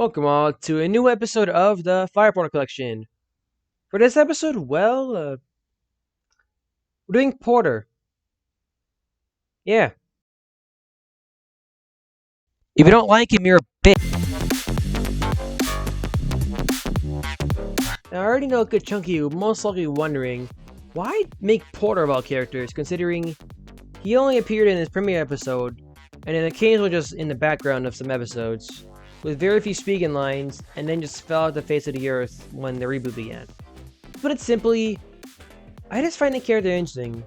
Welcome all to a new episode of the FirePorter Collection. For this episode, we're doing Porter. Yeah. If you don't like him, you're a bitch. Now, I already know a good chunk of you most likely wondering, why make Porter of all characters, considering he only appeared in his premiere episode, and then occasionally just in the background of some episodes, with very few speaking lines, and then just fell off the face of the earth when the reboot began. To put it simply, I just find the character interesting.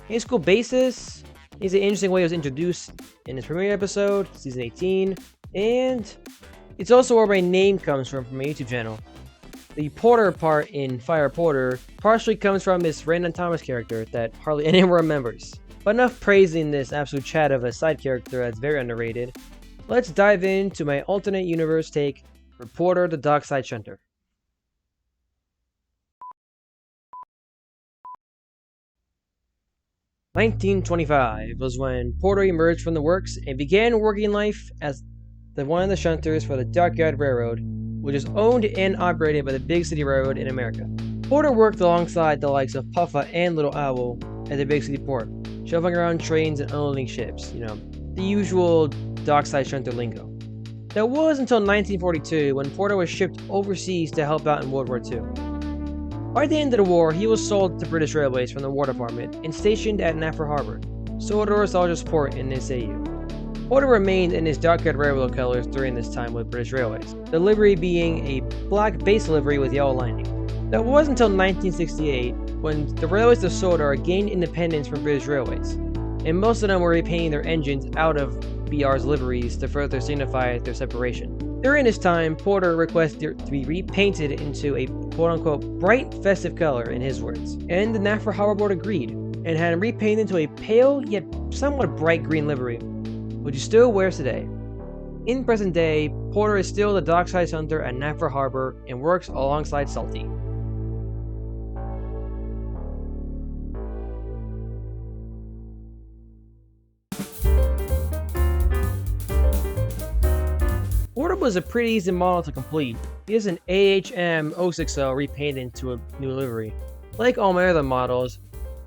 In school basis, he's an interesting way he was introduced in his premiere episode, season 18, and it's also where my name comes from my YouTube channel. The Porter part in FirePorter partially comes from this Random Thomas character that hardly anyone remembers. But enough praising this absolute chat of a side character that's very underrated. Let's dive into my alternate universe take for Porter the Dockside Shunter. "1925 was when Porter emerged from the works and began working life as one of the shunters for the Dockyard Railroad, which is owned and operated by the Big City Railroad in America. Porter worked alongside the likes of Puffa and Little Owl at the Big City port, shoving around trains and unloading ships, the usual dockside shunter lingo. That was until 1942 when Porter was shipped overseas to help out in World War II. By the end of the war, he was sold to British Railways from the War Department and stationed at Naffer Harbor, Sodor's largest port in this AU. Porter remained in his Dockyard Railroad colors during this time with British Railways, the livery being a black base livery with yellow lining. That was until 1968 when the Railways of Sodor gained independence from British Railways, and most of them were repainting their engines out of BR's liveries to further signify their separation. During this time, Porter requested it to be repainted into a quote-unquote bright festive color in his words, and the Naffer Harbor Board agreed, and had him repainted into a pale yet somewhat bright green livery, which he still wears today. In present day, Porter is still the dockside hunter at Naffer Harbor and works alongside Salty. Porter was a pretty easy model to complete. He is an AHM 060 repainted into a new livery. Like all my other models,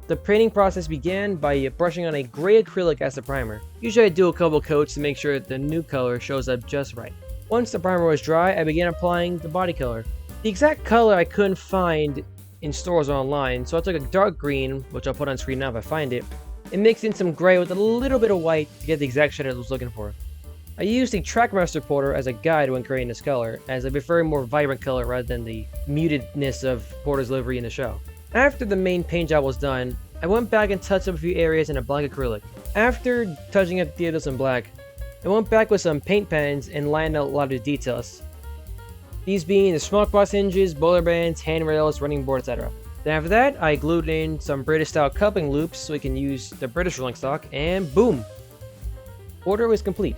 the painting process began by brushing on a gray acrylic as the primer. Usually I do a couple coats to make sure the new color shows up just right. Once the primer was dry, I began applying the body color. The exact color I couldn't find in stores or online, so I took a dark green, which I'll put on screen now if I find it, and mixed in some gray with a little bit of white to get the exact shade I was looking for. I used the Trackmaster Porter as a guide when creating this color, as I prefer a more vibrant color rather than the mutedness of Porter's livery in the show. After the main paint job was done, I went back and touched up a few areas in a black acrylic. After touching up details in black, I went back with some paint pens and lined out a lot of the details. These being the smoke box hinges, boiler bands, handrails, running board, etc. Then after that, I glued in some British style coupling loops so we can use the British rolling stock, and boom! Porter was complete.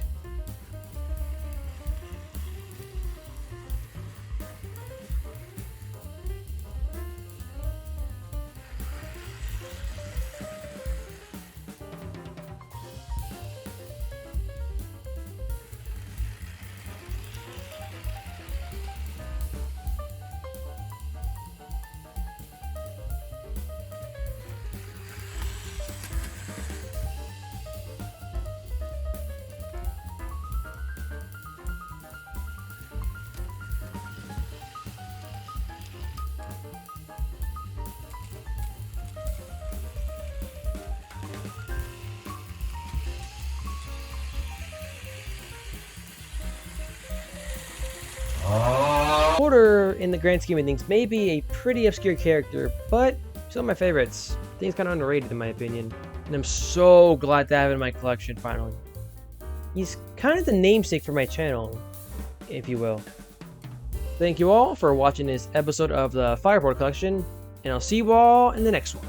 Porter, in the grand scheme of things, may be a pretty obscure character, but he's one of my favorites. I think he's kind of underrated in my opinion, and I'm so glad to have him in my collection finally. He's kind of the namesake for my channel, if you will. Thank you all for watching this episode of the FirePorter Collection, and I'll see you all in the next one.